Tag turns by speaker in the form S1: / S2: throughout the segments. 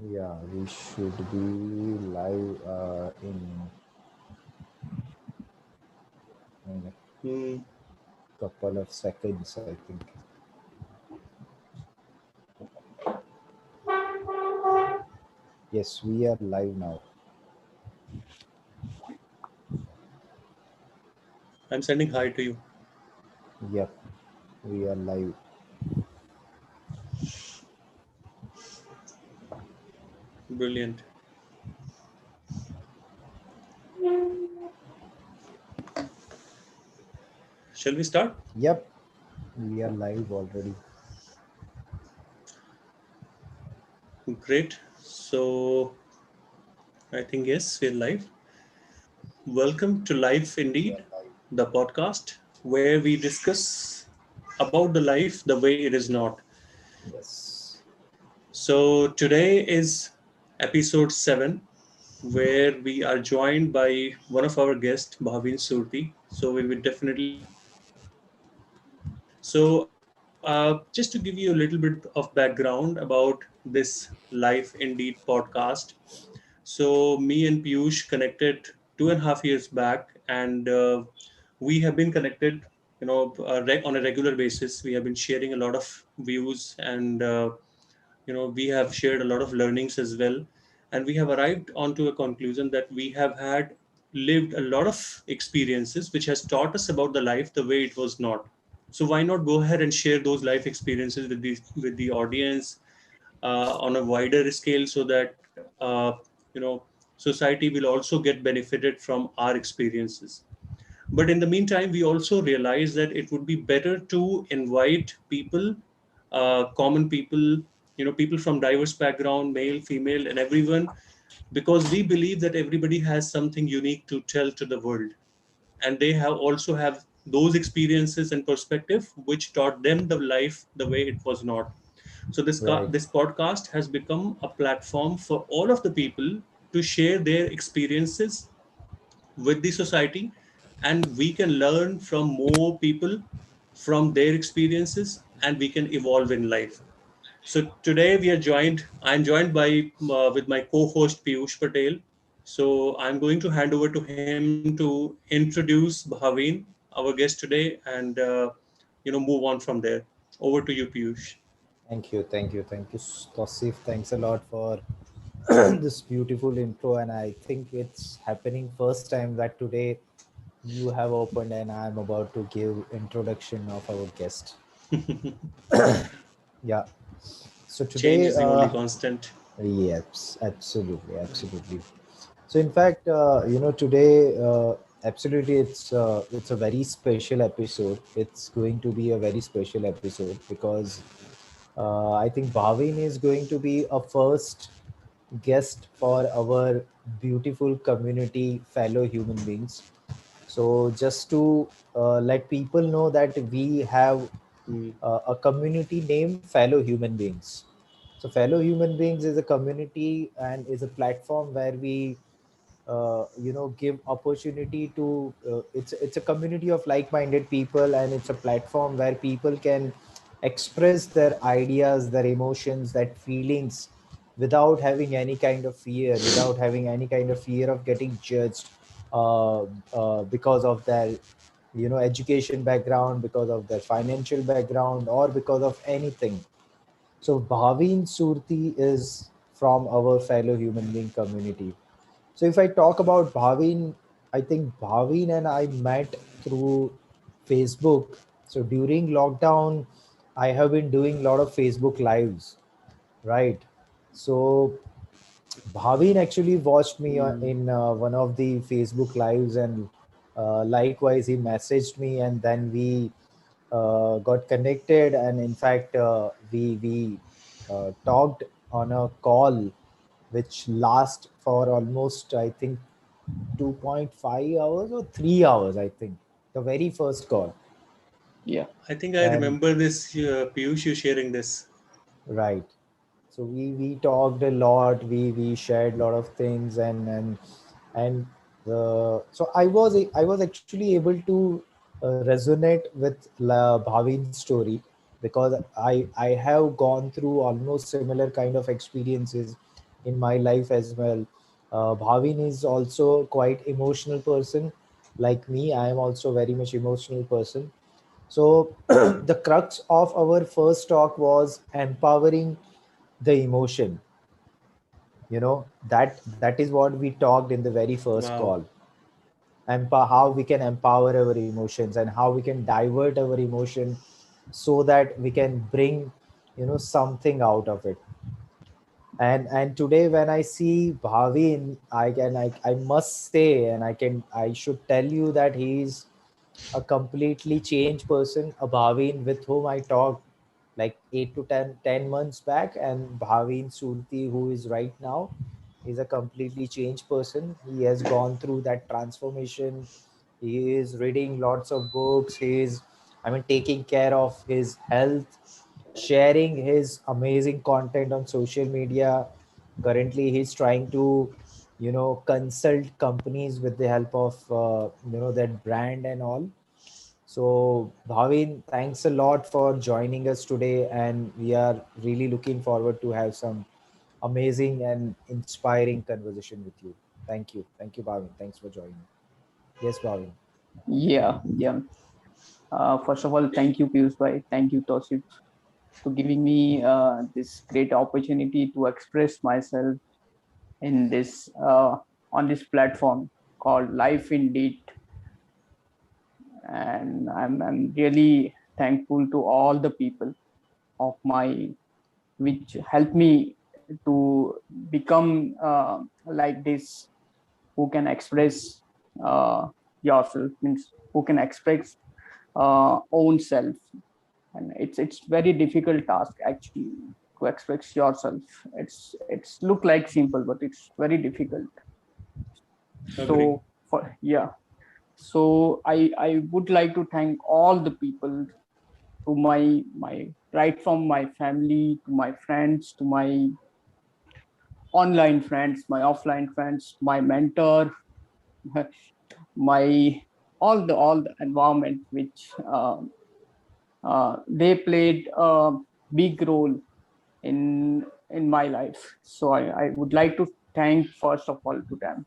S1: Yeah, we should be live in a
S2: Hmm.
S1: couple of seconds, I think. Yes, we are live now.
S2: I'm sending hi to you.
S1: Yep, we are live.
S2: Brilliant. Shall we start?
S1: Yep, we are live already.
S2: Great. So I think yes, we're live. Welcome to Life
S1: We are
S2: Indeed,
S1: live.
S2: the podcast where we discuss about the life the way it is not.
S1: Yes.
S2: So today is episode 7, where we are joined by one of our guests, Bhavin Surti. So we will definitely just to give you a little bit of background about this Life Indeed podcast. So, me and Piyush connected 2.5 years back, and we have been connected, on a regular basis. We have been sharing a lot of views, and we have shared a lot of learnings as well. And we have arrived onto a conclusion that we have had lived a lot of experiences which has taught us about the life the way it was not. So why not go ahead and share those life experiences with the audience on a wider scale, so that you know society will also get benefited from our experiences. But in the meantime, we also realize that it would be better to invite people, common people, people from diverse background, male, female, and everyone, because we believe that everybody has something unique to tell to the world, and they have also have those experiences and perspective which taught them the life the way it was not. So
S1: Right.
S2: this podcast has become a platform for all of the people to share their experiences with the society, and we can learn from more people from their experiences, and we can evolve in life. So today I'm joined by with my co-host Piyush Patel. So I'm going to hand over to him to introduce Bhavin, our guest today, and move on from there. Over to you, Piyush.
S1: Thank you, Tauseef. Thanks a lot for this beautiful intro. And I think it's happening first time that today you have opened and I'm about to give introduction of our guest. Yeah. So
S2: Change
S1: today,
S2: is the only constant.
S1: yes, absolutely. So in fact, today, absolutely, it's a very special episode. It's going to be a very special episode because I think Bhavin is going to be a first guest for our beautiful community, fellow human beings. So just to let people know that we have
S2: Hmm.
S1: a community named Fellow Human Beings. So Fellow Human Beings is a community and is a platform where we give opportunity to it's a community of like-minded people, and it's a platform where people can express their ideas, their emotions, that feelings, without having any kind of fear, without having any kind of fear of getting judged uh, because of their education background, because of their financial background, or because of anything. So Bhavin Surti is from our fellow human being community. So if I talk about Bhavin, I think Bhavin and I met through Facebook. So during lockdown, I have been doing a lot of Facebook lives, right? So Bhavin actually watched me
S2: Hmm.
S1: in one of the Facebook lives, and likewise he messaged me, and then we got connected, and in fact we talked on a call which last for almost, I think, 2.5 hours or 3 hours, I think, the very first call.
S3: Yeah,
S2: I think I
S1: And
S2: remember this, Piyush, you sharing this.
S1: right, so we talked a lot, we shared a lot of things, and so I was actually able to resonate with Bhavin's story, because I have gone through almost similar kind of experiences in my life as well. Bhavin is also quite emotional person like me. I am also very much emotional person. So the crux of our first talk was empowering the emotion. That is what we talked in the very first
S2: Wow.
S1: call. How we can empower our emotions and how we can divert our emotion so that we can bring something out of it. And today when I see Bhavin, I must say, and I should tell you that he's a completely changed person. A Bhavin with whom I talked like 8 to 10 months back, and Bhavin Surti, who is right now, is a completely changed person. He has gone through that transformation. He is reading lots of books. He is, I mean, taking care of his health, sharing his amazing content on social media. Currently, he's trying to, consult companies with the help of, that brand and all. So, Bhavin, thanks a lot for joining us today, and we are really looking forward to have some amazing and inspiring conversation with you. Thank you, Bhavin. Thanks for joining. Yes, Bhavin.
S3: Yeah, yeah. First of all, thank you, Piyush bhai. Thank you, Tauseef, to giving me this great opportunity to express myself in this on this platform called Life Indeed, and I'm really thankful to all the people of my which helped me to become like this, who can express uh, yourself, means who can express own self. And it's very difficult task actually to express yourself. It's look like simple, but it's very difficult.
S2: Agree.
S3: So for yeah, so I would like to thank all the people, to my right from my family to my friends, to my online friends, my offline friends, my mentor, my all the environment which they played a big role in my life. So I would like to thank first of all to them.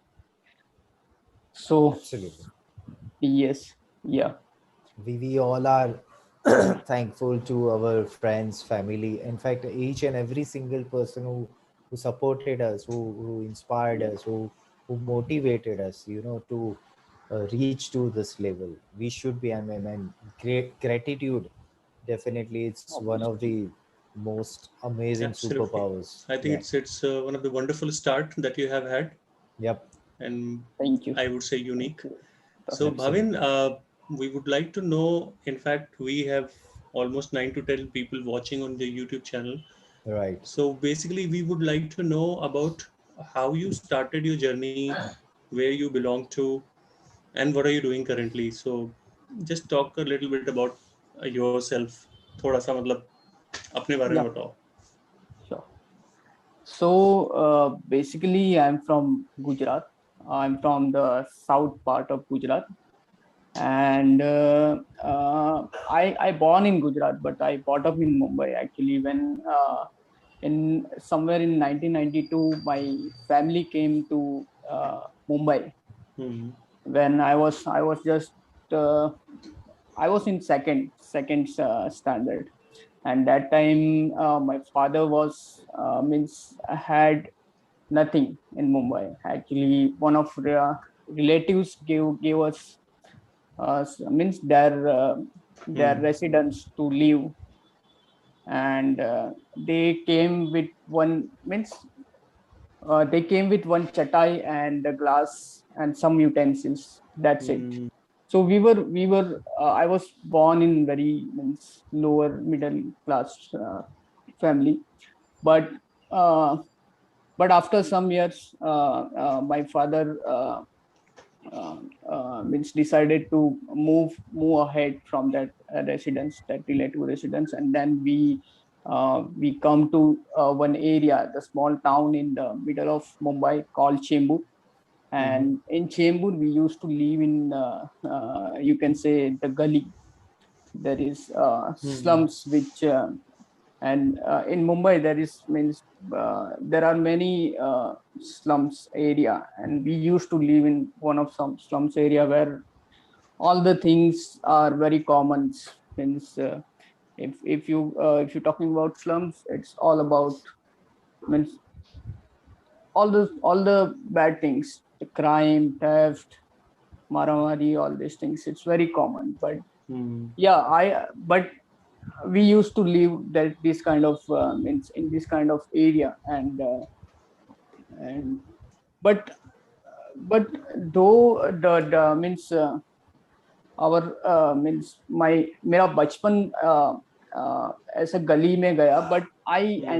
S3: So
S1: Absolutely.
S3: yes, yeah,
S1: We all are thankful to our friends, family, in fact, each and every single person who supported us, who inspired
S3: yeah,
S1: us, who motivated us, to reach to this level. We should be, I mean, great gratitude. Definitely, it's one of
S3: obviously,
S1: the most amazing
S2: Absolutely.
S1: superpowers.
S2: I think
S1: Yeah.
S2: it's one of the wonderful start that you have had,
S1: Yep.
S2: and
S3: thank you,
S2: I would say
S3: thank
S2: unique.
S3: you,
S2: So,
S3: Tauseef.
S2: Bhavin,
S1: Absolutely.
S2: we would like to know. In fact, we have almost 9 to 10 people watching on the YouTube channel.
S1: Right.
S2: So, basically, we would like to know about how you started your journey, where you belong to, and what are you doing currently. So, just talk a little bit about yourself. थोड़ा सा मतलब अपने बारे में
S3: Yeah,
S2: बताओ.
S3: sure. So basically, I'm from Gujarat. I'm from the south part of Gujarat, and I born in Gujarat, but I brought up in Mumbai actually. When in somewhere in 1992, my family came to Mumbai
S2: Hmm.
S3: when I was just uh, I was in second standard, and that time my father was means had nothing in Mumbai. Actually, one of the relatives gave us means their
S2: Hmm.
S3: residence to live, and they came with one means they came with one chatai and a glass and some utensils. That's it.
S2: Hmm.
S3: So we were I was born in very means lower middle class family, but uh, after some years my father uh, means decided to move ahead from that residence, that relative residence, and then we come to one area, the small town in the middle of Mumbai called Chembur.
S2: Hmm.
S3: And in Chembur we used to live in you can say the gully. There is
S2: Hmm.
S3: slums which And in Mumbai there is means there are many slums area, and we used to live in one of some slums area where all the things are very common. Means if you're talking about slums, it's all about means all the bad things, the crime, theft, maramari, all these things, it's very common. But
S2: Hmm.
S3: yeah, I but we used to live that this kind of in this kind of area. And but though the means our means my मेरा बचपन ऐसे गली में गया, but I
S2: Hmm.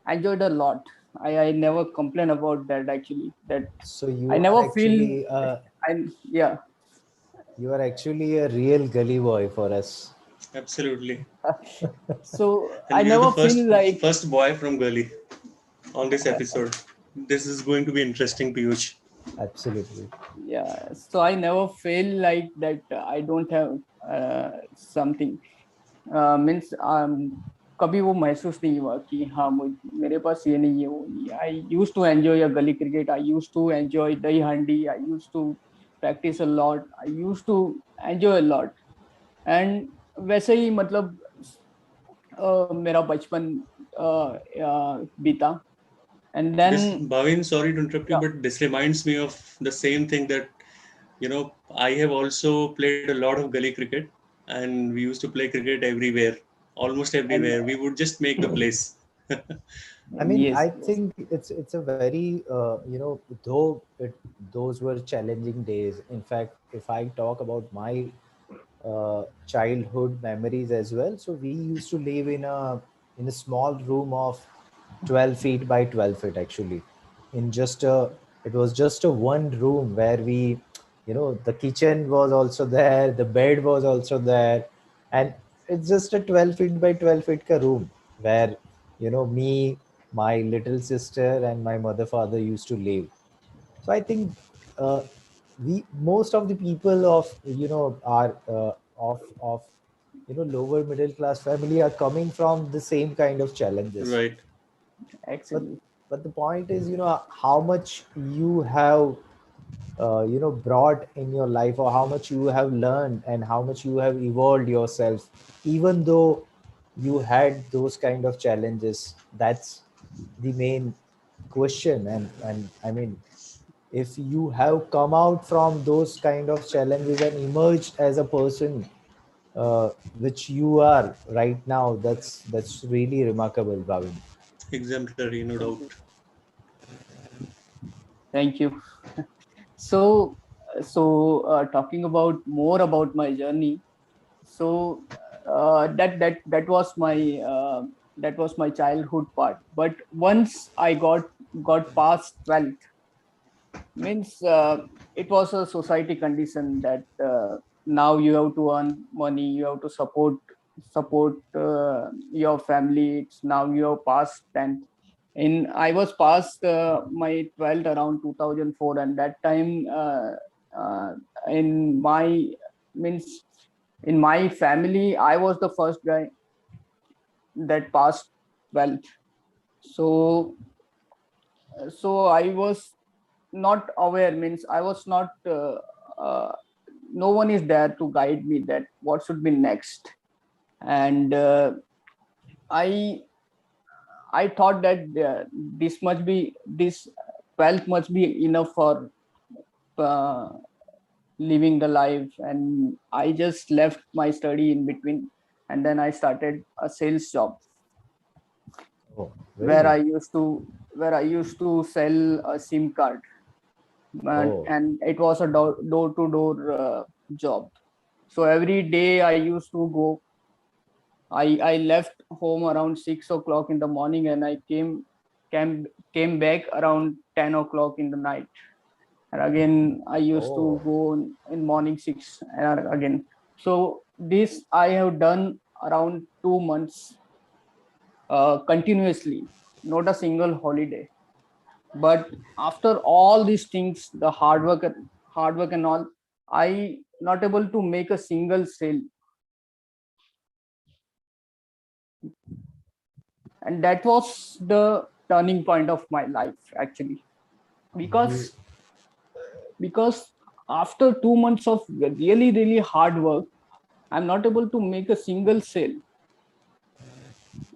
S3: enjoyed a lot. I never complain about that actually. That
S1: So
S3: I never feel I yeah.
S1: you are actually a real gully boy for us.
S2: Absolutely.
S3: So
S2: And
S3: I
S2: you're the
S3: never
S2: first
S3: feel like
S2: first boy from Gully on this episode. This is going to be interesting, Piyush.
S1: Absolutely.
S3: yeah. So I never feel like that I don't have something means कभी वो महसूस नहीं हुआ कि हाँ मेरे पास ये नहीं है, वो नहीं है. I used to enjoy a gully cricket, I used to enjoy Dahi Handi, I used to practice a lot, I used to enjoy a lot. And वैसे ही मतलब मेरा बचपन बीता. And then
S2: This Bhavin, sorry to interrupt you, but this reminds me of the same thing that I have also played a lot of gully cricket, and we used to play cricket everywhere, almost
S3: and
S2: everywhere. We would just make the place.
S1: I mean,
S3: yes
S1: I
S3: yes
S1: think it's a very though those were challenging days. In fact, if I talk about my childhood memories as well, so we used to live in a small room of 12 feet by 12 feet actually. In just a It was just a one room where we, the kitchen was also there, the bed was also there, and it's just a 12 feet by 12 feet ka room where me, my little sister, and my mother father used to live. So I think uh, we most of the people of are of lower middle class family are coming from the same kind of challenges.
S2: Right.
S1: but
S3: actually.
S1: but the point is, how much you have brought in your life, or how much you have learned and how much you have evolved yourself, even though you had those kind of challenges. That's the main question. And I mean, if you have come out from those kind of challenges and emerged as a person uh, which you are right now, that's really remarkable, Bhavin.
S2: Exemplary, no
S3: Thank
S2: doubt.
S3: you. Thank you. So talking about more about my journey. So that was my that was my childhood part. But once I got past 12th, means it was a society condition that now you have to earn money, you have to support your family. It's now you have passed 10th. In I was past my 12th around 2004, and that time uh, in my means in my family I was the first guy that passed 12th. So I was not aware, means I was not uh, no one is there to guide me that what should be next. And i I thought that this must be this 12th must be enough for uh, living the life, and I just left my study in between, and then I started a sales job
S1: Oh, very
S3: where
S1: good.
S3: I used to sell a SIM card.
S1: Oh,
S3: And it was a door to door job. So every day I used to go. I left home around 6 o'clock in the morning, and I came came back around 10 o'clock in the night. And again I used to
S1: oh,
S3: go in morning 6 again. So this I have done around 2 months continuously, not a single holiday. But after all these things, the hard work and all, I not able to make a single sale. and that was the turning point of my life actually,
S1: You
S3: because after 2 months of really really hard work, I'm not able to make a single sale,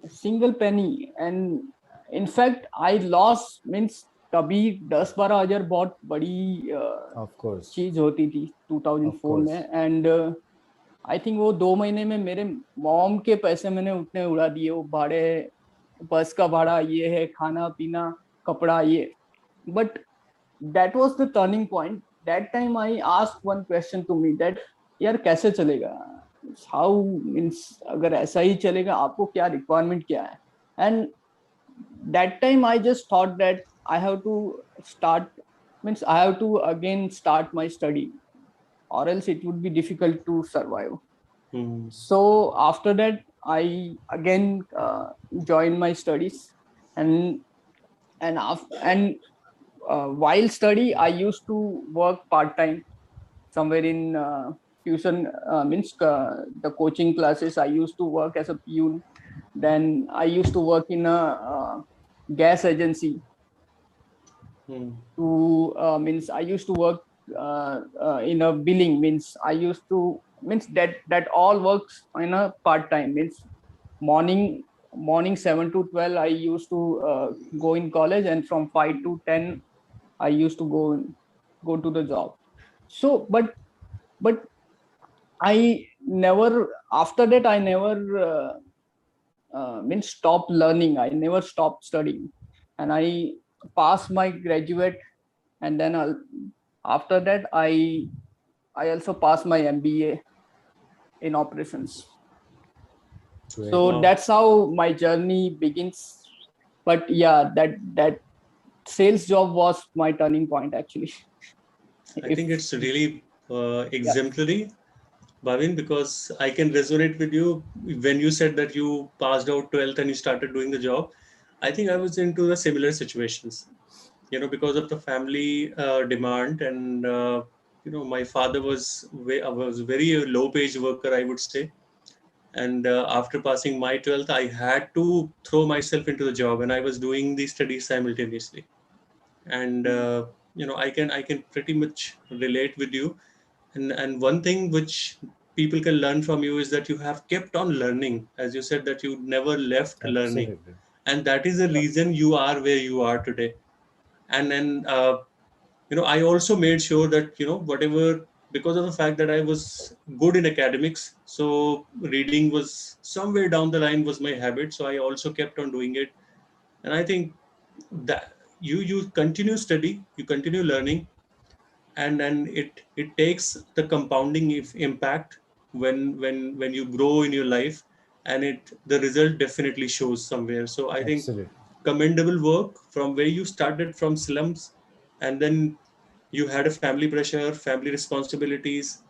S3: a single penny. And in fact I lost, means कभी 10-12 हज़ार बहुत बड़ी
S1: of course,
S3: चीज होती थी
S1: of
S3: 2004
S1: course.
S3: में. And I think वो 2 महीने में मेरे मॉम के पैसे मैंने उतने उड़ा दिए, वो भाड़े, बस का भाड़ा, ये है, खाना पीना, कपड़ा, ये. But that was the turning point. That time I asked one question to me that यार कैसे चलेगा, how, means अगर ऐसा ही चलेगा आपको क्या रिक्वायरमेंट क्या है. And that time I just thought that I have to start, means I have to again start my study, or else it would be difficult to survive.
S2: Hmm.
S3: So after that I again joined my studies. and and while study I used to work part time somewhere in tuition, means the coaching classes. I used to work as a peon. Then I used to work in a gas agency
S2: Hmm.
S3: to, means I used to work in a billing, means I used to, means that all works in a part time, means morning 7 to 12 I used to go in college, and from 5 to 10 I used to go to the job. So but I never, after that I never means stopped learning, I never stopped studying. And I passed my graduate. And then after that I also passed my MBA in operations.
S1: Great.
S3: So
S2: Wow.
S3: that's how my journey begins. But yeah, that sales job was my turning point actually.
S2: I think
S3: If
S2: it's really
S3: yeah.
S2: exemplary, Bhavin, because I can resonate with you when you said that you passed out 12th and you started doing the job. I think I was into the similar situations, because of the family demand. And my father was very low page worker, I would say. And after passing my 12th, I had to throw myself into the job, and I was doing the studies simultaneously. And I can pretty much relate with you. And one thing which people can learn from you is that you have kept on learning, as you said that you never left learning.
S1: Absolutely.
S2: And that is the reason you are where you are today. And then I also made sure that whatever, because of the fact that I was good in academics, so reading was somewhere down the line was my habit, so I also kept on doing it. And I think that you continue study, you continue learning. And it takes the compounding impact when you grow in your life, and the result definitely shows somewhere. So I think
S1: Absolutely.
S2: commendable work from where you started from slums, and then you had a family pressure, family responsibilities,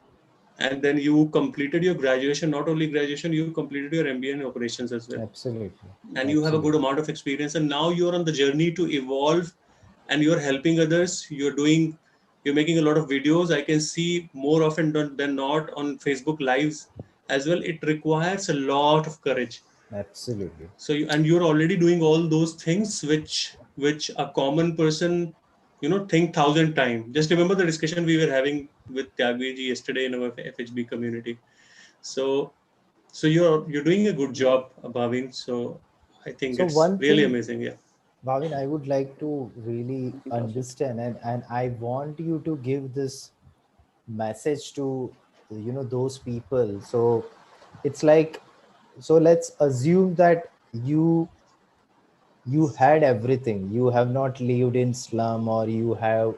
S2: and then you completed your graduation. Not only graduation, you completed your MBA in operations as well,
S1: Absolutely.
S2: and you have a good
S1: Absolutely.
S2: amount of experience. And now you're on the journey to evolve, and you're helping others. You're making a lot of videos. I can see more often than not on Facebook lives as well. It requires a lot of courage.
S1: Absolutely.
S2: So and you're already doing all those things which a common person think thousand times. Just remember the discussion we were having with Tyagviji yesterday in our FHB community. So so you're doing a good job, Bhavin. So I think
S1: So
S2: it's
S1: one
S2: really
S1: thing,
S2: amazing. Yeah.
S1: Bhavin, I would like to really understand, and I want you to give this message to those people. So it's like, so let's assume that you had everything. You have not lived in slum, or you have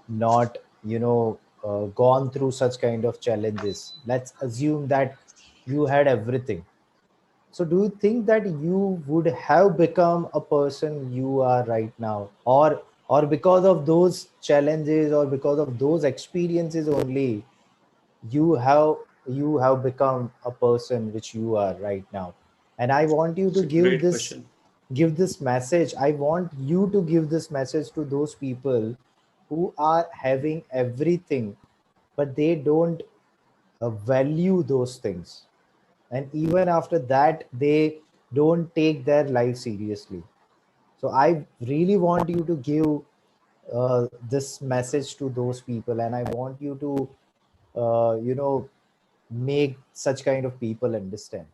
S1: not gone through such kind of challenges. Let's assume that you had everything. So do you think that you would have become a person you are right now, or because of those challenges or because of those experiences only you have you have become a person which you are right now? And I want you
S2: It's
S1: to
S2: a great question.
S1: give this message. I want you to give this message to those people who are having everything, but they don't value those things, and even after that don't take their life seriously. So I really want you to give this message to those people, and I want you to make such kind of people understand.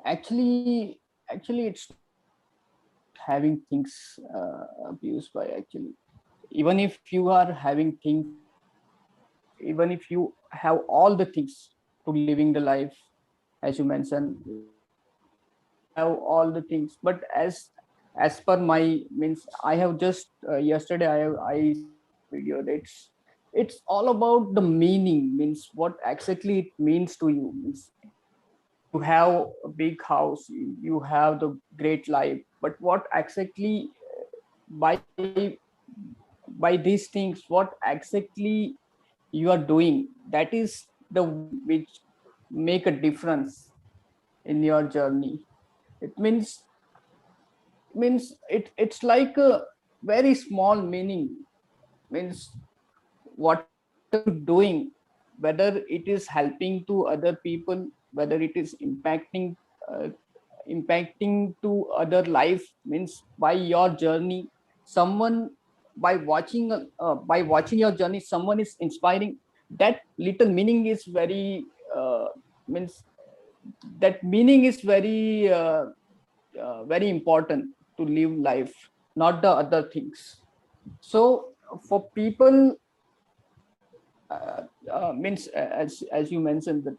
S3: Actually, it's not about having things, abused by, actually. Even if you are having things, even if you have all the things to living the life, as you mentioned, you have all the things, but as per my means, I have just yesterday I saw one video that's, it's all about the meaning, means what exactly it means to you. Means you have a big house, you have the great life, but what exactly, by by these things, what exactly you are doing, that is the one which make a difference in your journey. It means it's like a very small meaning. Means whatever you doing, whether it is helping to other people, whether it is uh, impacting to other life, means by your journey, someone, by watching your journey, someone is inspiring. That little meaning is very, means that meaning is very important to live life, not the other things. So for people, means, as you mentioned, that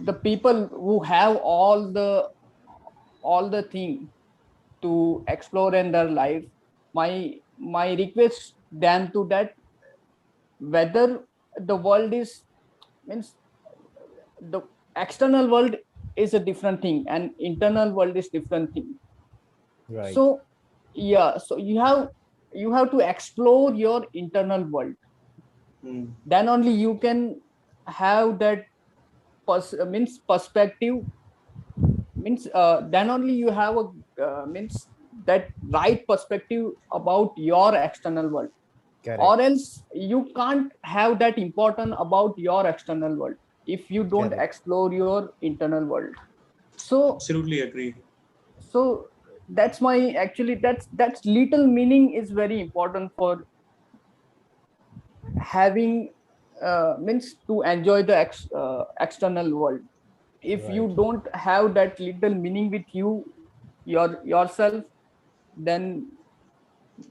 S3: the people who have all the thing to explore in their life, my request them to that, whether the world is, means the external world is a different thing and internal world is different thing.
S1: Right.
S3: So yeah, so you have to explore your internal world.
S2: Hmm.
S3: Then only you can have that means perspective. Means then only you have a, means that right perspective about your external world. Or
S1: Correct.
S3: else you can't have that important about your external world if you don't
S1: Correct.
S3: explore your internal world. So
S2: Absolutely agree.
S3: so that's my, actually, that's little meaning is very important for having, means to enjoy the external world. If
S1: Right.
S3: you don't have that little meaning with you, yourself, then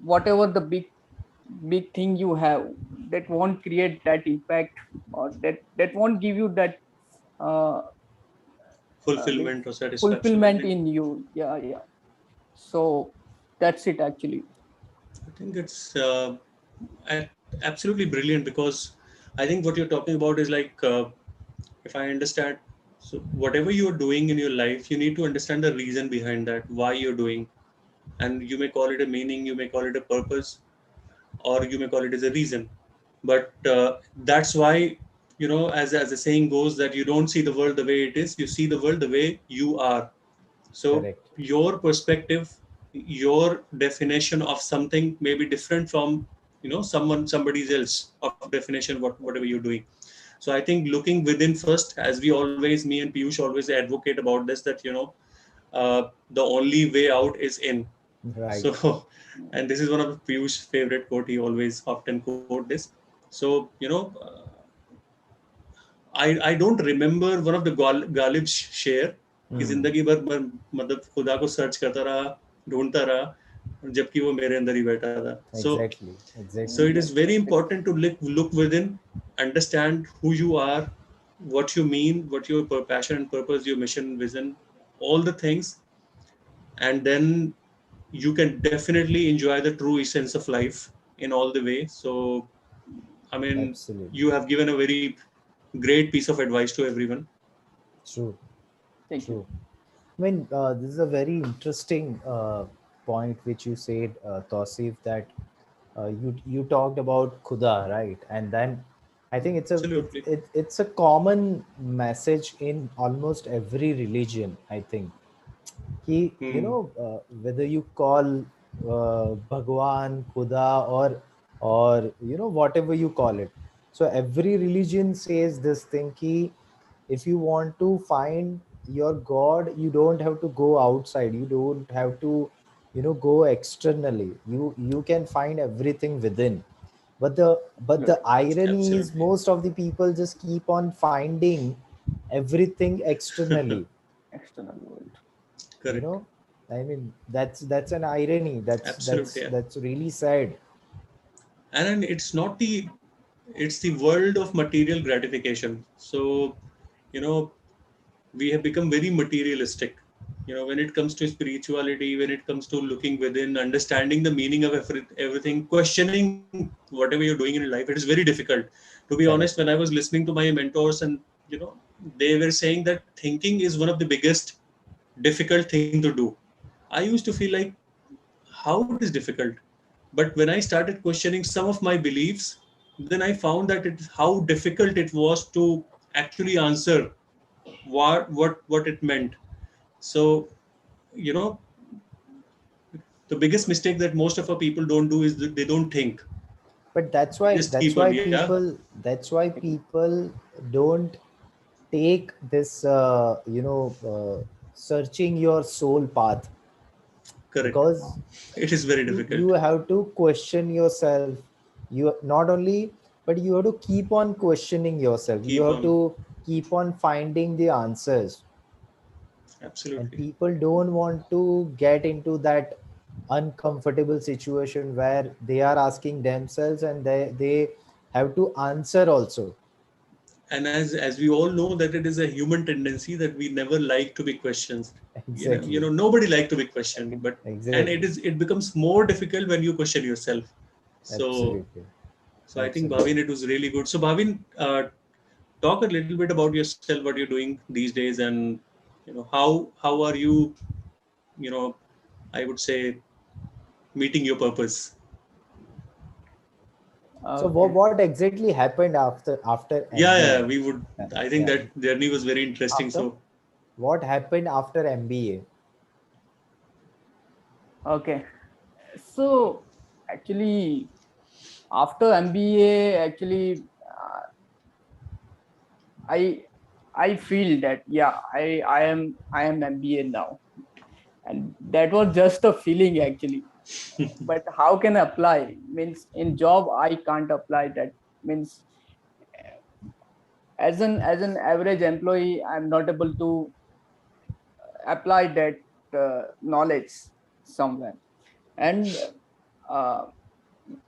S3: whatever the big thing you have, that won't create that impact, or that won't give you that, uh, means
S2: Fulfillment or satisfaction, I
S3: fulfillment
S2: think.
S3: in you. Yeah, yeah. So that's it, actually.
S2: I think it's absolutely brilliant, because I think what you're talking about is like, if I understand, so whatever you're doing in your life, you need to understand the reason behind that, why you're doing. And you may call it a meaning, you may call it a purpose, or you may call it as a reason. But that's why, as the saying goes, that you don't see the world the way it is, you see the world the way you are. So
S1: Correct.
S2: your perspective, your definition of something may be different from, somebody else of definition, whatever you're doing. So I think looking within first, as we always, me and Piyush always advocate about this, that the only way out is in.
S1: Right.
S2: So, and this is one of Piyush's favorite quote. He always often quote this. So, I don't remember one of the Ghalib शेर कि
S1: Hmm.
S2: जिंदगी भर मैं मतलब खुदा को search करता रहा, ढूंढता रहा, जबकि वो मेरे अंदर ही बैठा था.
S1: Exactly.
S2: So
S1: Exactly.
S2: it is very important to look within, understand who you are, what you mean, what your passion and purpose, your mission, vision, all the things, and then you can definitely enjoy the true essence of life in all the way. So, I mean,
S1: Absolutely.
S2: you have given a very great piece of advice to everyone.
S1: True.
S3: Thank you.
S1: True. I mean, this is a very interesting point which you said, Tauseef, that you talked about Khuda, right? And then I think
S2: Absolutely.
S1: it's a common message in almost every religion. I think he,
S2: Hmm.
S1: whether you call Bhagwan, Khuda, or whatever you call it. So every religion says this thing ki if you want to find your God, you don't have to go outside, you don't have to, go externally, you can find everything within. but the but the
S3: Correct.
S1: irony is
S2: Absolutely.
S1: most of the people just keep on finding everything externally.
S3: External world.
S1: you
S2: Correct.
S1: know I mean, that's an irony, that's
S2: Absolutely.
S1: that's
S2: Yeah.
S1: that's really sad.
S2: And then it's the world of material gratification. So, you know, we have become very materialistic. When it comes to spirituality, when it comes to looking within, understanding the meaning of everything, questioning whatever you're doing in life, it is very difficult. To be honest, when I
S1: Correct.
S2: was listening to my mentors, and you know they were saying that thinking is one of the biggest difficult thing to do. I used to feel like how it is difficult. But when I started questioning some of my beliefs, then I found that how difficult it was to actually answer what it meant. So, you know, the biggest mistake that most of our people don't do is that they don't think.
S1: But that's
S2: They
S1: why
S2: just keep on, yeah,
S1: people don't take this searching your soul path,
S2: correct.
S1: because
S2: It is very
S1: you
S2: difficult.
S1: have to question yourself. You not only, but you have to keep on questioning yourself, you
S2: Keep
S1: have
S2: on,
S1: to keep on finding the answers. And
S2: absolutely.
S1: people don't want to get into that uncomfortable situation where they are asking themselves and they have to answer also.
S2: And as we all know that it is a human tendency that we never like to be questioned.
S1: Exactly.
S2: Nobody like to be questioned,
S3: Agree.
S2: but and
S1: Exactly.
S2: it becomes more difficult when you question yourself. So
S1: Absolutely.
S2: so I think,
S1: Absolutely.
S2: Bhavin, it was really good. So Bhavin, talk a little bit about yourself, what you're doing these days, and how are you, you know, I would say, meeting your purpose.
S1: So
S3: Okay.
S1: what exactly happened after
S2: Yeah,
S1: MBA?
S2: yeah, we would. I think
S1: Yeah.
S2: that journey was very interesting.
S3: After.
S2: So
S1: What happened after MBA?
S3: Okay. So actually, after MBA, actually, I I feel that yeah, I am MBA now, and that was just a feeling actually. But how can I apply? Means in job I can't apply that. Means as an average employee, I'm not able to apply that knowledge somewhere, and uh,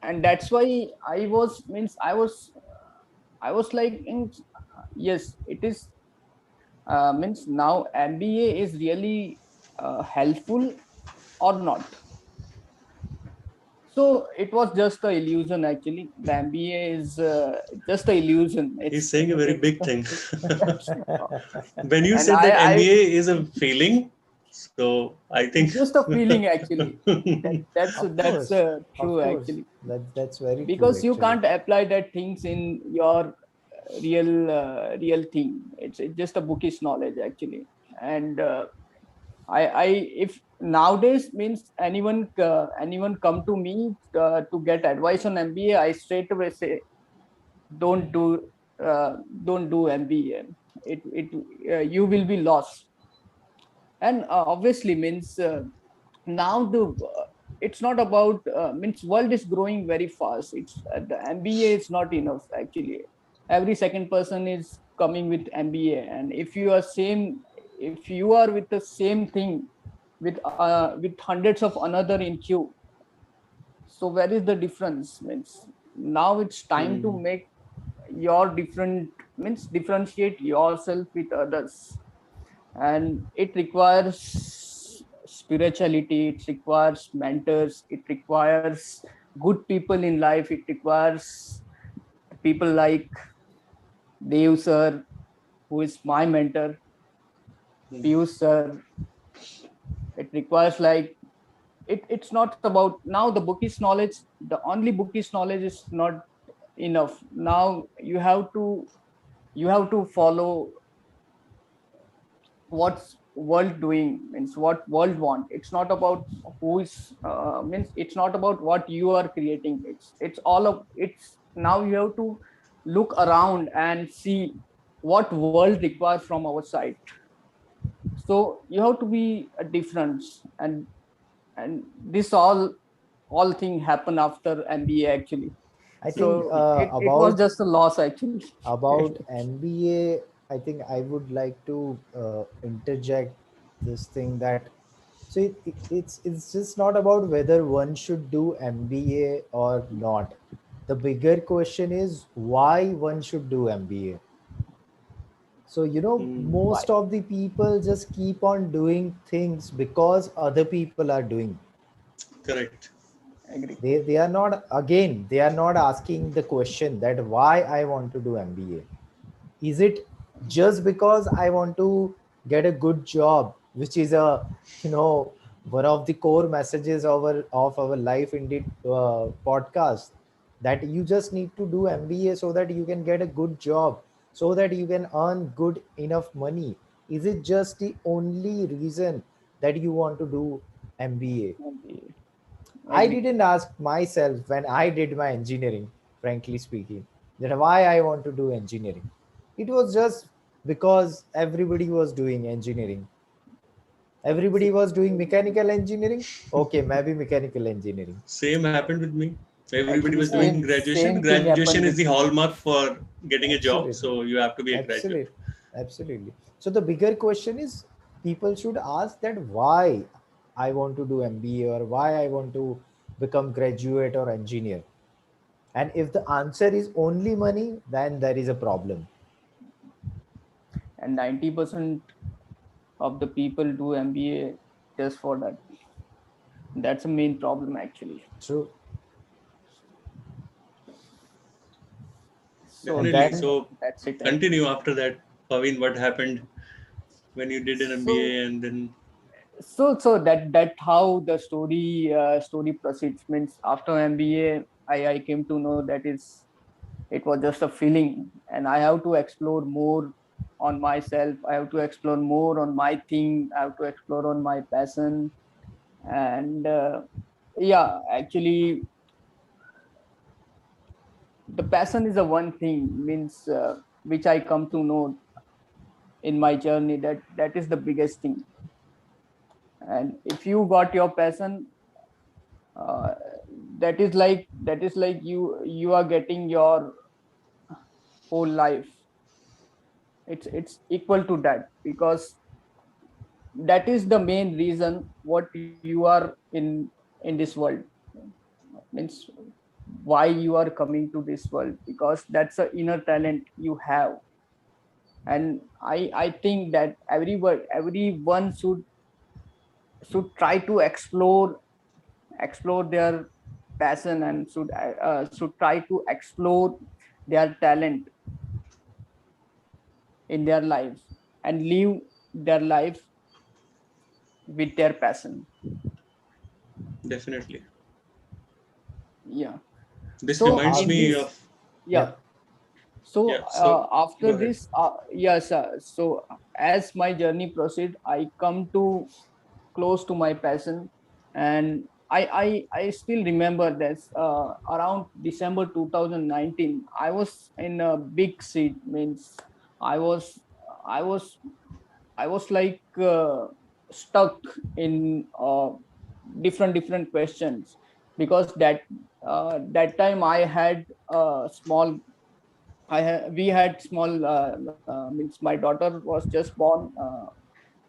S3: and that's why I was like yes, it is means now MBA is really helpful or not. So it was just a illusion actually. The MBA is just a illusion.
S2: he's
S3: It's
S2: saying a very
S3: it's
S2: big thing.
S3: uh,
S2: When you
S3: and
S2: said that
S3: I
S2: MBA is a feeling, so I think.
S3: it's just a feeling actually. That's
S1: Of
S3: that's
S1: course. Of
S3: true
S1: course.
S3: actually,
S1: That's very true
S3: because you
S1: actually.
S3: can't apply that things in your real thing. It's just a bookish knowledge actually. And I if nowadays means anyone come to me to get advice on MBA, I straight away say don't do uh, don't do MBA. It you will be lost. And obviously means now it's not about means world is growing very fast. It's the MBA is not enough actually. Every second person is coming with MBA, and if you are with the same thing with hundreds of another in queue, so where is the difference? Means now it's time to
S2: Hmm.
S3: make your different, means differentiate yourself with others. And it requires spirituality, it requires mentors, it requires good people in life, it requires people like Dev sir, who is my mentor, Piyush sir. It requires like it's not about now the bookish knowledge. The only bookish knowledge is not enough. Now you have to follow what's world doing, means what world want. It's not about who is means it's not about what you are creating. It's all of it's now you have to look around and see what world requires from our side. So you have to be a difference, and this all thing happen after MBA actually.
S1: I think
S3: So it was just a loss actually.
S1: about MBA, I think I would like to interject this thing that, so it's just not about whether one should do MBA or not. The bigger question is why one should do MBA. So
S2: Hmm.
S3: Why?
S1: most of the people just keep on doing things because other people are doing.
S2: Correct.
S3: Agree.
S1: They are not, again, they are not asking the question that why I want to do MBA. Is it just because I want to get a good job, which is a, you know one of the core messages of our life indeed podcast, that you just need to do MBA so that you can get a good job, so that you can earn good enough money? Is it just the only reason that you want to do MBA?
S3: MBA.
S1: I
S3: Agree.
S1: didn't ask myself when I did my engineering, frankly speaking, that why I want to do engineering. It was just because everybody was doing engineering. Everybody
S3: See,
S1: was doing mechanical engineering. Okay, maybe mechanical engineering.
S2: Same happened with me. Everybody
S3: actually
S2: was doing graduation.
S3: same thing
S2: Graduation
S3: happened
S2: is the
S3: with me.
S2: hallmark for getting a job,
S1: Absolutely.
S2: so you have to be a graduate.
S1: Absolutely. Absolutely. So the bigger question is, people should ask that why I want to do MBA, or why I want to become graduate or engineer. And if the answer is only money, then there is a problem.
S3: And 90% of the people do MBA just for that. That's a main problem actually.
S1: True.
S3: So
S1: And
S2: Definitely.
S1: that,
S2: So
S3: that's it
S2: continue
S3: actually.
S2: after that, Pavin. What happened when you did an
S3: So
S2: MBA and then
S3: so that how the story proceeds. Means after MBA, I came to know that is it was just a feeling, and I have to explore more on myself. I have to explore more on my thing. I have to explore on my passion, and yeah, actually, the passion is a one thing means which I come to know in my journey that is the biggest thing. And if you got your passion, uh, that is like you are getting your whole life. It's equal to that, because that is the main reason what you are in this world. Means why you are coming to this world, because that's a inner talent you have. And I think that everyone should try to explore their passion, and should try to explore their talent in their life, and live their life with their passion.
S2: definitely.
S3: Yeah.
S2: This
S3: So
S2: reminds
S1: ask
S3: in
S2: me
S3: this,
S2: of
S3: yeah.
S1: yeah.
S3: So
S2: yeah. So
S3: after
S2: go ahead.
S3: this, yes. So as my journey proceed, I come to close to my passion, and I still remember this. Around December 2019, I was in a big seat. Means I was I was I was like stuck in different questions, because that time I had small. We had small. Means my daughter was just born.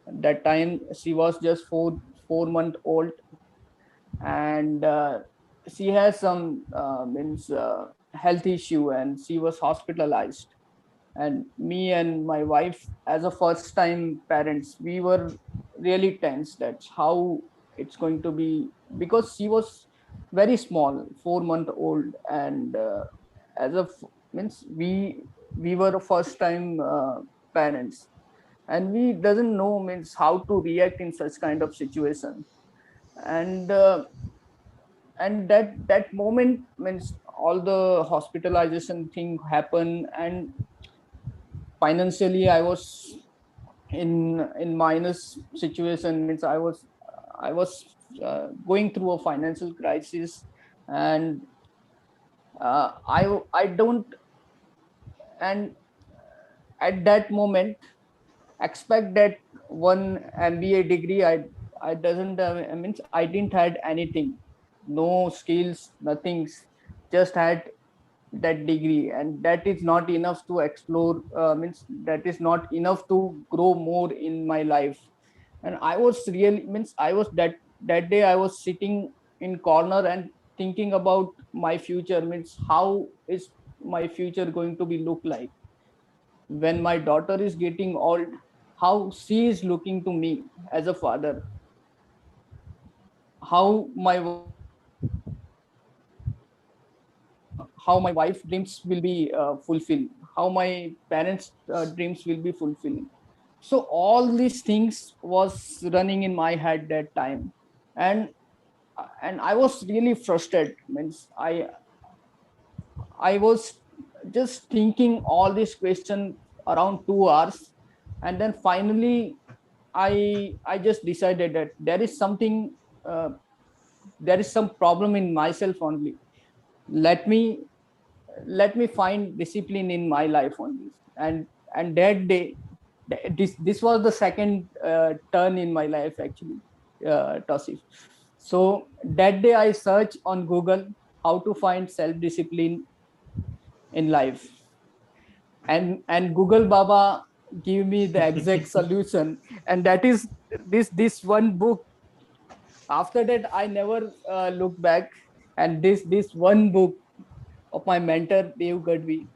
S3: That time she was just 4 month old, and she has some means health issue, and she was hospitalized. And me and my wife, as a first time parents, we were really tense. That's how it's going to be, because she was very small, 4 month old. And as of means we were a first time parents, and we doesn't know means how to react in such kind of situation. And that moment means all the hospitalization thing happened, and financially I was in minus situation. Means I was going through a financial crisis. And I don't And at that moment, expect that one MBA degree, I doesn't I mean I didn't had anything, no skills, nothing, just had that degree, and that is not enough to explore, means that is not enough to grow more in my life. And I was really, means I was that day I was sitting in corner and thinking about my future, means how is my future going to be look like when my daughter is getting old, how she is looking to me as a father, how my wife dreams will be fulfilled, how my parents dreams will be fulfilled. So all these things was running in my head that time. And and I was really frustrated, means I was just thinking all these questions around 2 hours. And then finally I just decided that there is something, uh, there is some problem in myself only. Let me let me find discipline in my life only. And that day, this was the second turn in my life actually, Tausif. So that day I searched on Google how to find self discipline in life, and Google Baba give me the exact solution. And that is this one book. After that I never looked back. And this one book of my mentor Dev Gadvi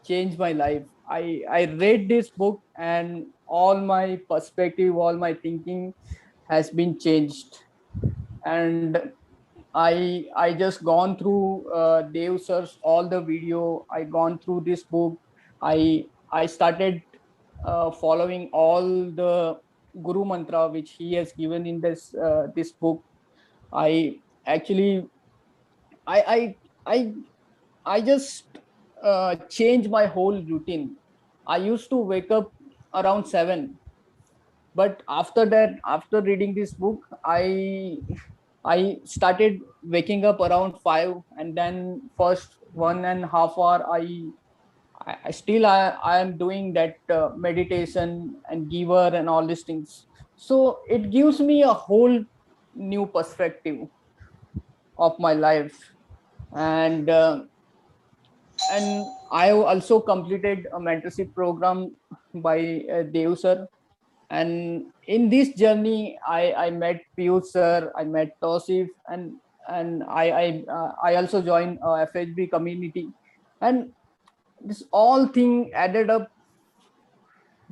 S3: changed my life. I read this book, and all my perspective, all my thinking has been changed. And I just gone through Dev sir's all the video. I gone through this book. I started following all the guru mantra which he has given in this book. I actually I I I I just changed my whole routine. I used to wake up around 7, but after that, after reading this book, I started waking up around 5, and then first 1.5 hour I am doing that meditation and giver and all these things. So it gives me a whole new perspective of my life. And uh, and I also completed a mentorship program by Dev sir. And in this journey, I met Piyush sir, I met Tauseef, and I also joined FHB community. And this all thing added up,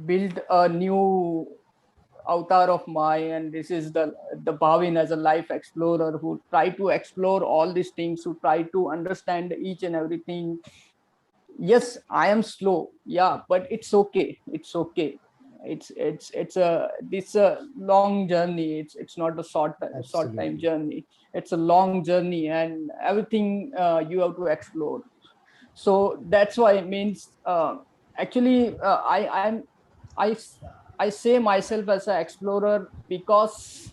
S3: build a new avatar of mine. And this is the Bhavin as a life explorer who try to explore all these things, who try to understand each and everything. Yes, I am slow, yeah, but it's okay, it's okay. It's a long journey. It's not a short time
S1: Absolutely.
S3: journey. It's a long journey, and everything you have to explore. So that's why it means, actually, i I say myself as an explorer because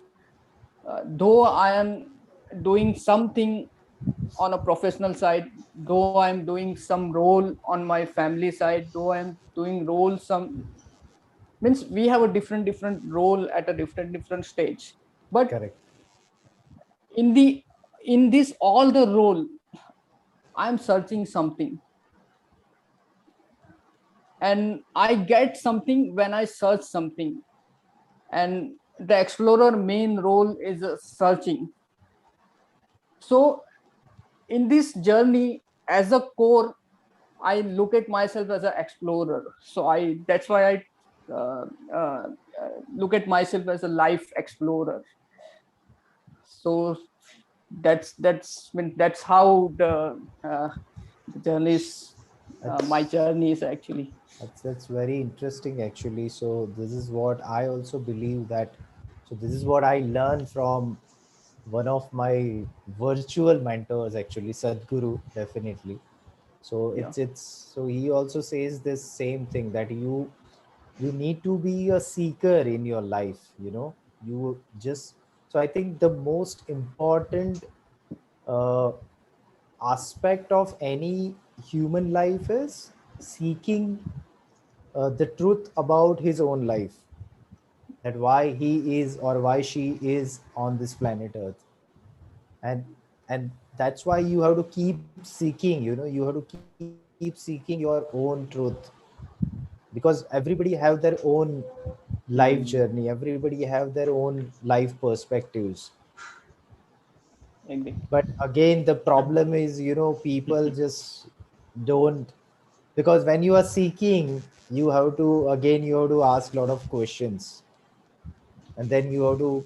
S3: though I am doing something on a professional side, though I'm doing some role on my family side, though I'm doing role some, means we have a different role at a different stage. But
S1: Correct.
S3: in the in this all the role, I'm searching something, and I get something when I search something. And the explorer main role is searching. So in this journey, as a core, I look at myself as an explorer. So I that's why I uh, uh, look at myself as a life explorer. So that's how the journey is. My
S1: That's
S3: journey is actually.
S1: that's very interesting actually. So this is what I also believe that. So this is what I learned from one of my virtual mentors actually, Sadhguru, definitely. So
S3: Yeah,
S1: it's so he also says this same thing that you need to be a seeker in your life, you just. So I think the most important uh, aspect of any human life is seeking the truth about his own life, that why he is or why she is on this planet Earth. And and that's why you have to keep seeking, you have to keep seeking your own truth, because everybody have their own life
S3: Hmm.
S1: journey, everybody have their own life perspectives.
S3: Agree.
S1: But again, the problem is, people just don't, because when you are seeking, you have to ask a lot of questions, and then you have to,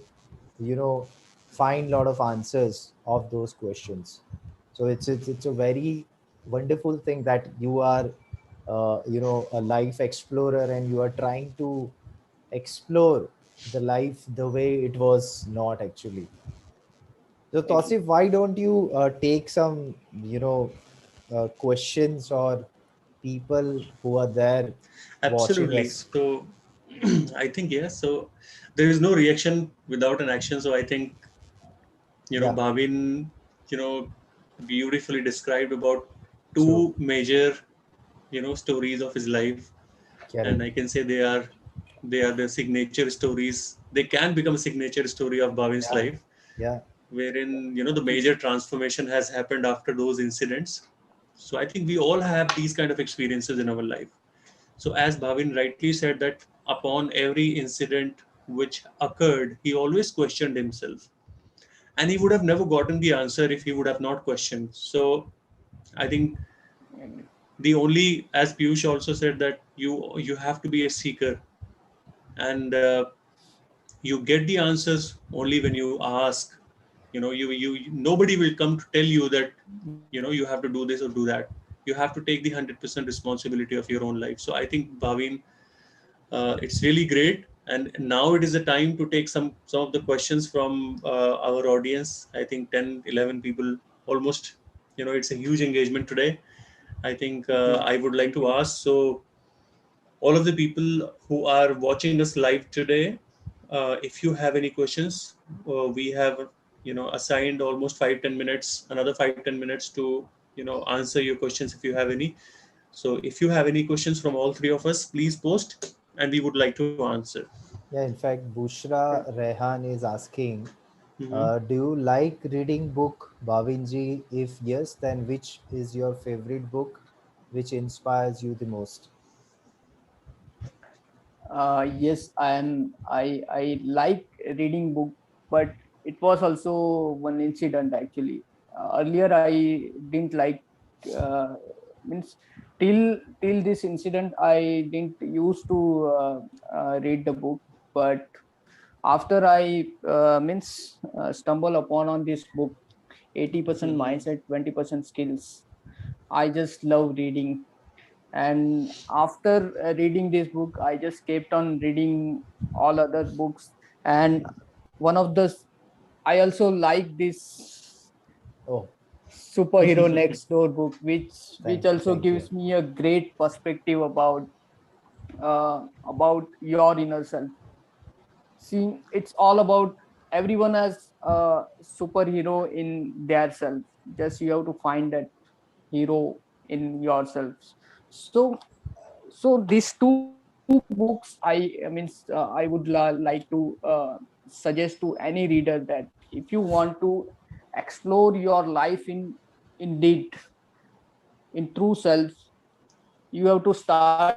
S1: you know find a lot of answers of those questions. So it's a very wonderful thing that you are, a life explorer, and you are trying to explore the life the way it was not actually. So
S3: Agree.
S1: Tausif, why don't you take some, questions or people who are there watching
S2: Absolutely.
S1: us?
S2: So I think yes. So there is no reaction without an action. So I think
S1: Yeah,
S2: Bhavin, you know, beautifully described about
S1: true,
S2: two major stories of his life, and
S1: correct.
S2: I can say they are the signature stories. They can become a signature story of Bhavin's
S1: Yeah,
S2: life,
S1: yeah,
S2: wherein the
S3: Obviously.
S2: major transformation has happened after those incidents. So I think we all have these kind of experiences in our life. So as Bhavin rightly said that upon every incident which occurred, he always questioned himself, and he would have never gotten the answer if he would have not questioned. So I think
S3: Agree.
S2: the only, as Piyush also said, that you have to be a seeker, and you get the answers only when you ask. Nobody will come to tell you that you have to do this or do that. You have to take the 100% responsibility of your own life. So I think, Bhavin, it's really great, and now it is the time to take some of the questions from our audience. I think 10, 11 people almost. It's a huge engagement today. I think
S3: Hmm.
S2: I would like
S3: Thank
S2: to
S3: you.
S2: ask, so all of the people who are watching us live today, if you have any questions, we have assigned almost 5-10 minutes, another 5-10 minutes to answer your questions if you have any. So if you have any questions from all three of us, please post, and we would like to answer.
S1: yeah. In fact, Bushra
S3: Sure.
S1: Rehan is asking,
S2: Hmm.
S1: do you like reading book, Bhavinji? If yes, then which is your favorite book, which inspires you the most?
S3: Yes, I like reading book, but it was also one incident actually. Earlier, I didn't like, uh, means till this incident, I didn't used to read the book. But after I stumble upon on this book, 80%
S2: Hmm.
S3: mindset, 20% skills. I just love reading, and after reading this book, I just kept on reading all other books. And one of the, I also like this
S1: Oh,
S3: superhero next door book, which
S1: thank you,
S3: also
S1: thank you.
S3: gives me a great perspective about your inner self. See, it's all about, everyone has a superhero in their self. Just you have to find that hero in yourselves. So these two books, I would like to suggest to any reader that if you want to explore your life in in true self, you have to start with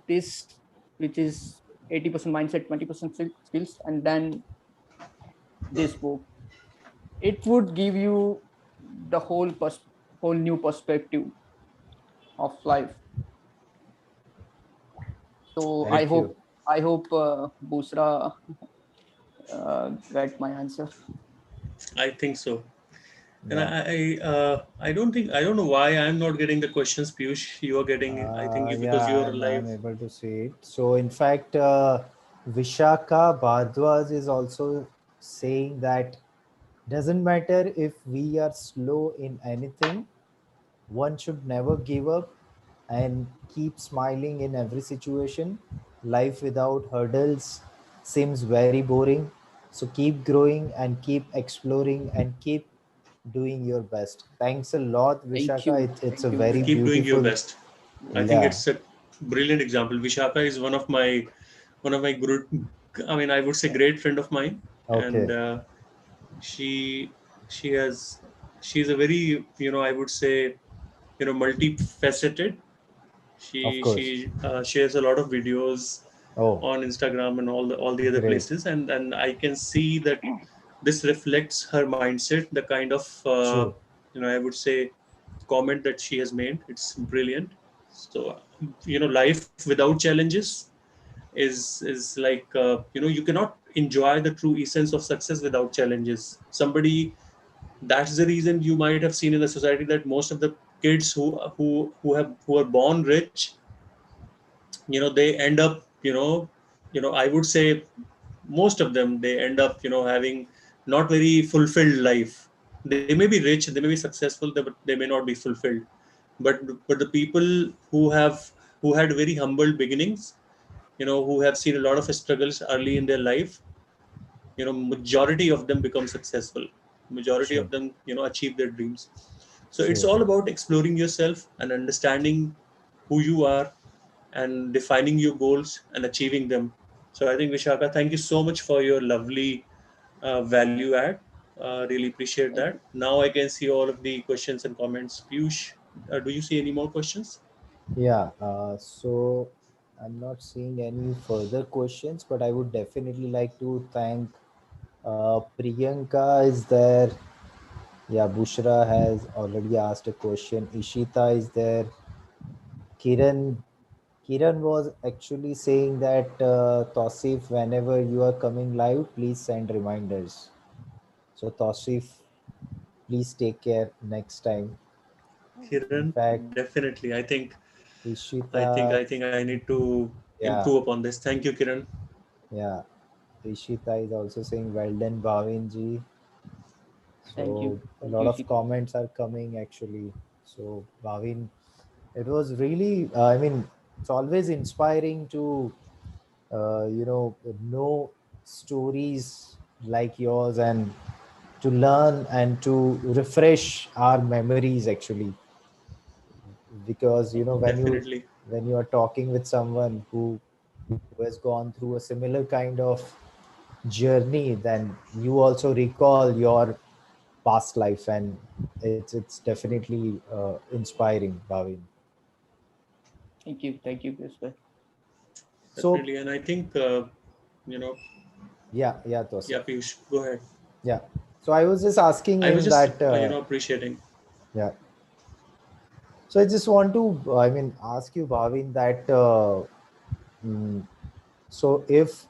S3: this, which is 80% mindset, 20% skills, and then this book. It would give you the whole new perspective of life. So I
S1: Thank you.
S3: hope I hope Busra get my answer.
S2: I think so. And
S1: Yeah.
S2: I don't think, I don't know why I'm not getting the questions, Piyush. You are getting it. I think because
S1: Yeah,
S2: you are
S1: I'm
S2: live.
S1: able to see it. So, in fact, Vishaka Bhardwaj is also saying that doesn't matter if we are slow in anything, one should never give up and keep smiling in every situation. Life without hurdles seems very boring. So, keep growing and keep exploring and keep doing your best. Thanks a lot,
S3: Thank
S1: Vishaka.
S3: you.
S1: It's a
S3: Thank you
S1: very
S3: very much.
S2: Keep doing your
S1: beautiful,
S2: best. I think
S1: Yeah.
S2: it's a brilliant example. Vishaka is one of my good, I mean, I would say great friend of mine, and
S1: Okay.
S2: she she has she's a very, I would say, multifaceted.
S1: Of course.
S2: She shares a lot of videos
S1: Oh,
S2: on Instagram and all the other
S1: great.
S2: places, and I can see that this reflects her mindset, the kind of
S1: True.
S2: I would say comment that she has made. It's brilliant. So life without challenges is like, you cannot enjoy the true essence of success without challenges. Somebody That's the reason you might have seen in the society that most of the kids who are born rich, they end up, I would say most of them, they end up, having not very fulfilled life. They may be rich, they may be successful, but they may not be fulfilled. But the people who had very humble beginnings, who have seen a lot of struggles early in their life, majority of them become successful. Majority
S1: True.
S2: of them, achieve their dreams. So it's
S1: True.
S2: all about exploring yourself and understanding who you are, and defining your goals and achieving them. So I think, Vishaka, thank you so much for your lovely value add. Really appreciate
S3: Thank
S2: that.
S3: you.
S2: Now I can see all of the questions and comments. Piyush, do you see any more questions?
S1: Yeah. So I'm not seeing any further questions, but I would definitely like to thank Priyanka is there. Yeah, Bushra has already asked a question. Ishita is there. Kiran Kiran was actually saying that Tauseef, whenever you are coming live, please send reminders. So Tauseef, please take care next time. In
S2: Kiran,
S1: fact,
S2: definitely.
S1: Ishita,
S2: I think I need to
S1: yeah,
S2: improve upon this. Thank you, Kiran.
S1: yeah, Ishita is also saying well done, Bhavin.
S3: Thank you.
S1: So a
S3: Thank
S1: lot
S3: you,
S1: of
S3: Shita.
S1: comments are coming actually. So Bhavin, it was really, I mean, it's always inspiring to, know stories like yours and to learn and to refresh our memories actually, because
S2: Definitely.
S1: when you are talking with someone who has gone through a similar kind of journey, then you also recall your past life, and it's definitely inspiring, Bhavin.
S3: Thank you. Thank you, Krishna.
S1: So
S2: Definitely. And I think, you know,
S1: yeah, yeah, Tosif.
S2: yeah, Piyush, go ahead.
S1: Yeah, so I was just asking
S2: I was
S1: him
S2: just,
S1: that
S2: appreciating.
S1: yeah, so I just want to I mean ask you, Bhavin, that mm, so if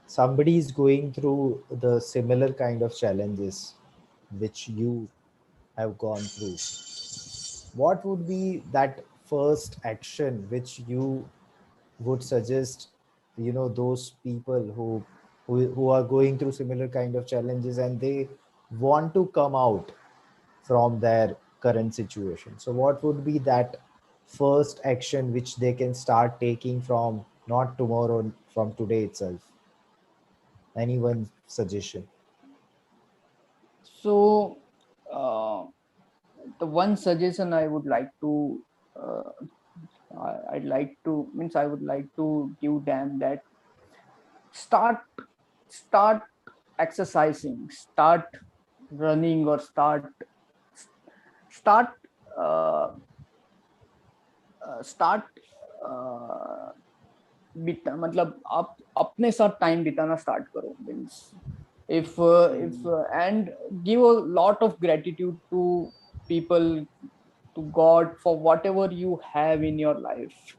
S1: somebody is going through the similar kind of challenges which you have gone through, what would be that first action which you would suggest, those people who are going through similar kind of challenges and they want to come out from their current situation? So what would be that first action which they can start taking from not tomorrow, from today itself? Anyone's suggestion?
S3: So, uh, the one suggestion I would like to, uh, I'd like to, means I would like to give them that start, start exercising, start running, or start, uh, start बिता मतलब आप अपने साथ time बिताना start करो means if and give a lot of gratitude to people, to God, for whatever you have in your life.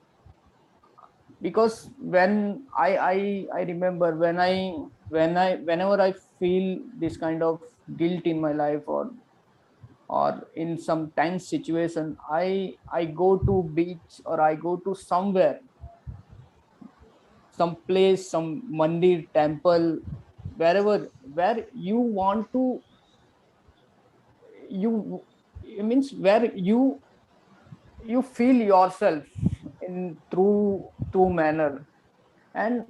S3: Because when I remember whenever I feel this kind of guilt in my life, or in some tense situation, I go to beach, or I go to somewhere, some place, some mandir, temple, wherever, where you want to, you, it means where you feel yourself in true manner. And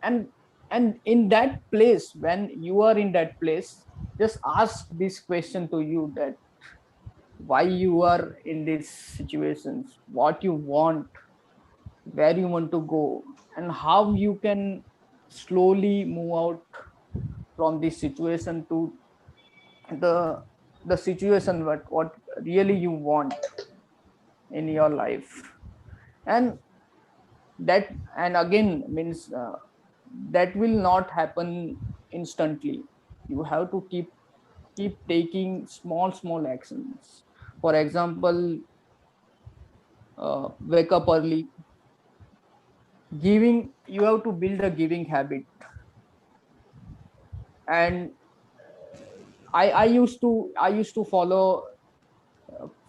S3: and and in that place, when you are in that place, just ask this question to you, that why you are in these situations, what you want, where you want to go, and how you can slowly move out from this situation to the the situation what really you want in your life. And that, and again, means that will not happen instantly. You have to keep taking small actions. For example, wake up early. Giving, you have to build a giving habit. And I used to follow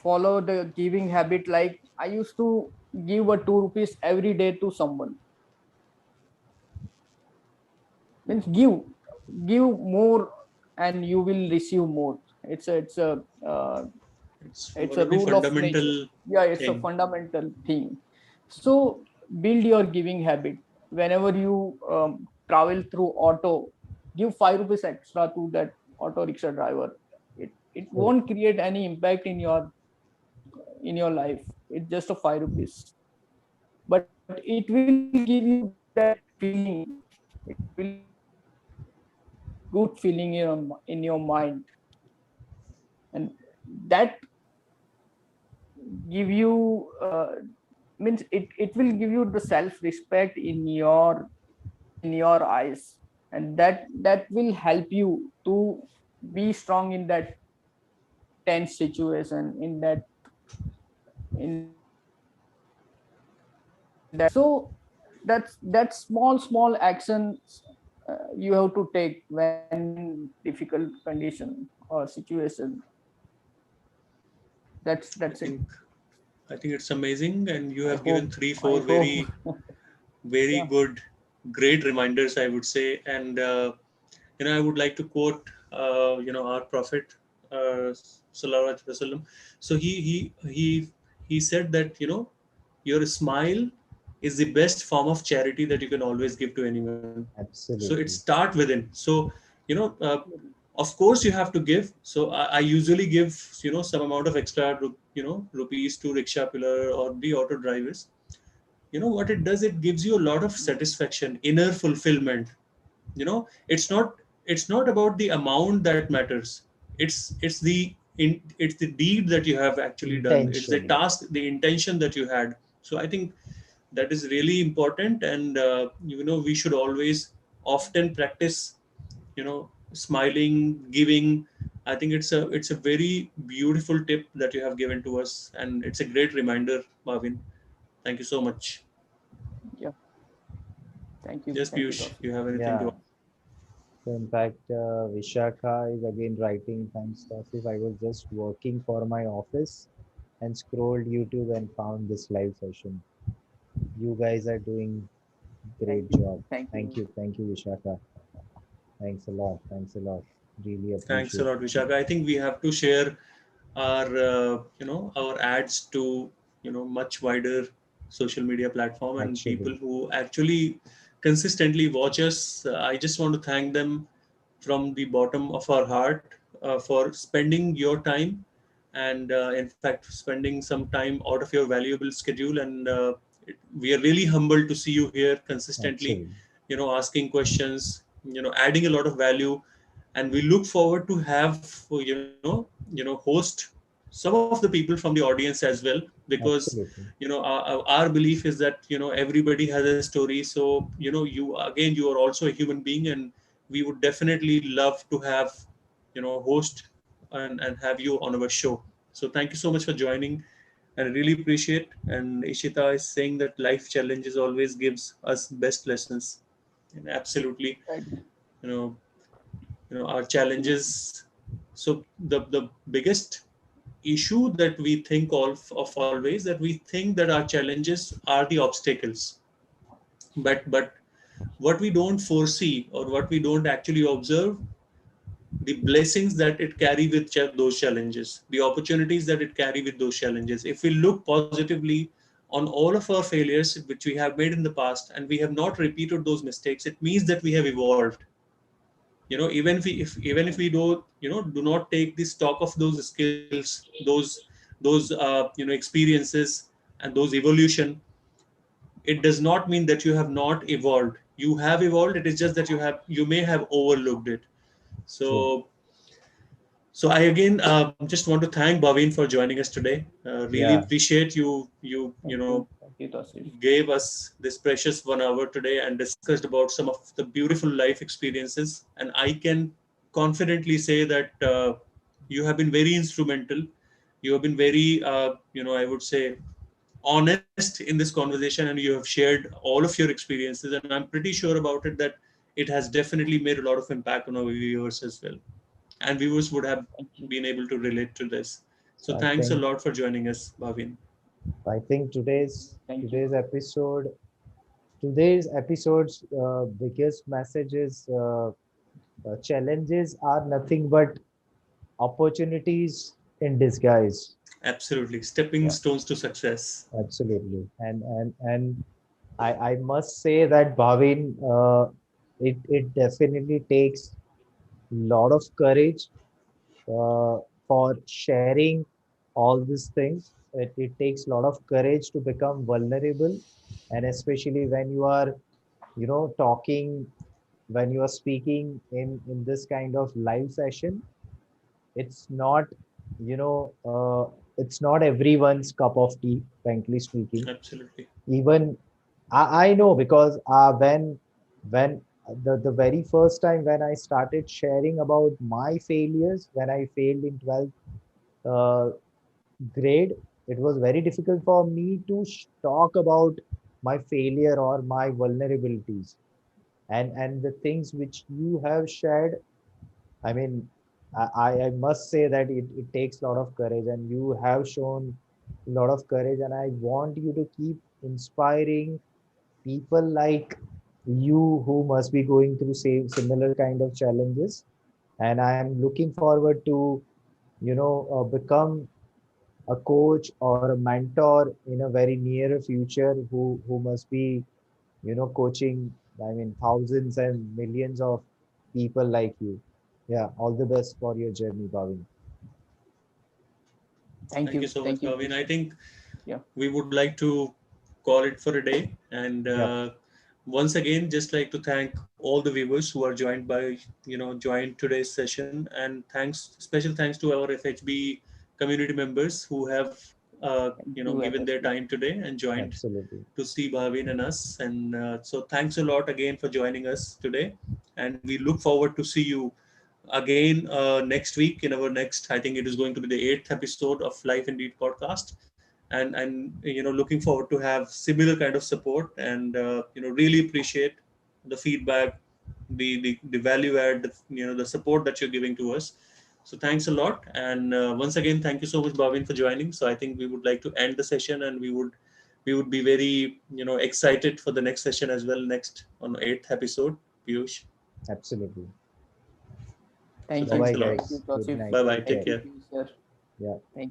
S3: the giving habit. Like, I used to give a 2 rupees every day to someone. Means give more, and you will receive more. It's a uh,
S2: It's
S3: it's
S2: one
S3: a
S2: of the
S3: rule of nature.
S2: fundamental
S3: Yeah, it's a
S2: thing.
S3: fundamental thing. So build your giving habit. Whenever you travel through auto, give 5 rupees extra to that auto rickshaw driver. It
S1: True.
S3: won't create any impact in your life. It's just a 5 rupees, but it will give you that feeling. It will give you that good feeling in your mind. And that give you means it will give you the self respect in your eyes. And that will help you to be strong in that tense situation, in that so that's small actions you have to take when in difficult condition or situation.
S2: I
S3: That's it.
S2: think I think it's amazing, and you
S3: i
S2: have given
S3: hope
S2: three,
S3: I
S2: four
S3: hope
S2: very
S3: Yeah.
S2: good, great reminders, I would say. And I would like to quote, our Prophet, Sallallahu Alaihi Wasallam. So he said that, your smile is the best form of charity that you can always give to anyone. So it
S1: Absolutely.
S2: start within. So of course you have to give. So I usually give, some amount of extra, rupees to rickshaw puller or the auto drivers. What it does, it gives you a lot of satisfaction, inner fulfillment. It's not about the amount that matters. It's the deed that you have actually done. It's the
S1: Intention.
S2: task, the intention that you had. So I think that is really important. And we should always often practice, smiling, giving. I think it's a very beautiful tip that you have given to us, and it's a great reminder, Marvin. Thank you so much.
S3: Yeah,
S2: Yes,
S3: thank you,
S2: Piyush,
S3: Tauseef.
S2: you have anything to
S1: Yeah.
S2: add?
S1: So in fact, Vishakha is again writing, thanks Tauseef. I was just working for my office and scrolled YouTube and found this live session. You guys are doing great
S3: Thank you,
S1: job.
S3: thank you.
S1: Thank you, Vishakha. Thanks a lot. Thanks a lot. Really
S2: Thanks a
S1: appreciate.
S2: lot, Vishaka. I think we have to share our ads to, much wider social media platform, and
S1: Actually,
S2: people who actually consistently watch us. I just want to thank them from the bottom of our heart for spending your time, and in fact spending some time out of your valuable schedule. And we are really humbled to see you here consistently,
S1: actually,
S2: asking questions, adding a lot of value. And we look forward to have, host some of the people from the audience as well, because
S1: absolutely.
S2: our belief is that, everybody has a story. So you are also a human being, and we would definitely love to have, host and have you on our show. So thank you so much for joining, and I really appreciate. And Ishita is saying that life challenges always gives us best lessons. And absolutely,
S3: Right.
S2: you know our challenges. So the biggest issue that we think of always, that we think that our challenges are the obstacles. But what we don't foresee, or what we don't actually observe, the blessings that it carry with those challenges, the opportunities that it carry with those challenges. If we look positively on all of our failures which we have made in the past, and we have not repeated those mistakes, it means that we have evolved. even if we do do not take the stock of those skills, those experiences and those evolution, it does not mean that you have not evolved. You have evolved. It is just that you may have overlooked it.
S1: True.
S2: So so I again just want to thank Bhavin for joining us today. Really
S1: Yeah.
S2: appreciate you
S3: Thank you, Tauseef.
S2: gave us this precious 1 hour today and discussed about some of the beautiful life experiences. And I can confidently say that you have been very instrumental. You have been very, I would say, honest in this conversation, and you have shared all of your experiences. And I'm pretty sure about it that it has definitely made a lot of impact on our viewers as well. And viewers would have
S3: Thank you.
S2: been able to relate to this. So
S1: So
S2: thanks a lot for joining us, Bhavin.
S1: I think
S3: Thank you.
S1: today's episode today's episode's biggest message is challenges are nothing but opportunities in disguise.
S2: Absolutely. Stepping
S1: Yeah,
S2: stones to success.
S1: absolutely. And I must say that Bhavin, it definitely takes lot of courage for sharing all these things. It takes a lot of courage to become vulnerable, and especially when you are, talking, when you are speaking in this kind of live session. It's not, you know, it's not everyone's cup of tea, frankly speaking.
S2: Absolutely.
S1: Even I know because when the very first time when I started sharing about my failures when I failed in 12th uh, grade, it was very difficult for me to talk about my failure or my vulnerabilities, and the things which you have shared. I mean, I must say that it takes a lot of courage, and you have shown a lot of courage, and I want you to keep inspiring people like you who must be going through same similar kind of challenges. And I am looking forward to, become a coach or a mentor in a very near future who must be, coaching, I mean, thousands and millions of people like you. Yeah, all the best for your journey, Bhavin.
S3: Thank
S2: Thank you
S3: you.
S2: so much,
S3: Thank you,
S2: Bhavin. I
S3: Tauseef.
S2: think
S3: Yeah.
S2: we would like to call it for a day. And
S1: Yep,
S2: once again, just like to thank all the viewers who are joined today's session. And special thanks to our FHB community members who have,
S3: Thank you,
S2: given their
S3: FSB.
S2: time today and joined
S1: absolutely.
S2: to see Bhavin and us. And so thanks a lot again for joining us today. And we look forward to see you again next week in our next. I think it is going to be the eighth episode of Life Indeed podcast, and looking forward to have similar kind of support, and really appreciate the feedback, the value add, the support that you're giving to us. So thanks a lot, and once again, thank you so much, Bhavin, for joining. So I think we would like to end the session, and we would be very excited for the next session as well, next on eighth episode, Piyush.
S1: Absolutely.
S2: So
S3: Thank
S1: Bye
S2: thanks
S3: you.
S1: bye,
S2: a lot.
S3: Thank you,
S1: guys. Good
S3: Tauseef.
S1: night.
S2: Bye bye.
S1: Take
S2: Take
S1: care.
S3: Thank you,
S2: care.
S3: Piyush, sir.
S1: Yeah.
S3: Thank you.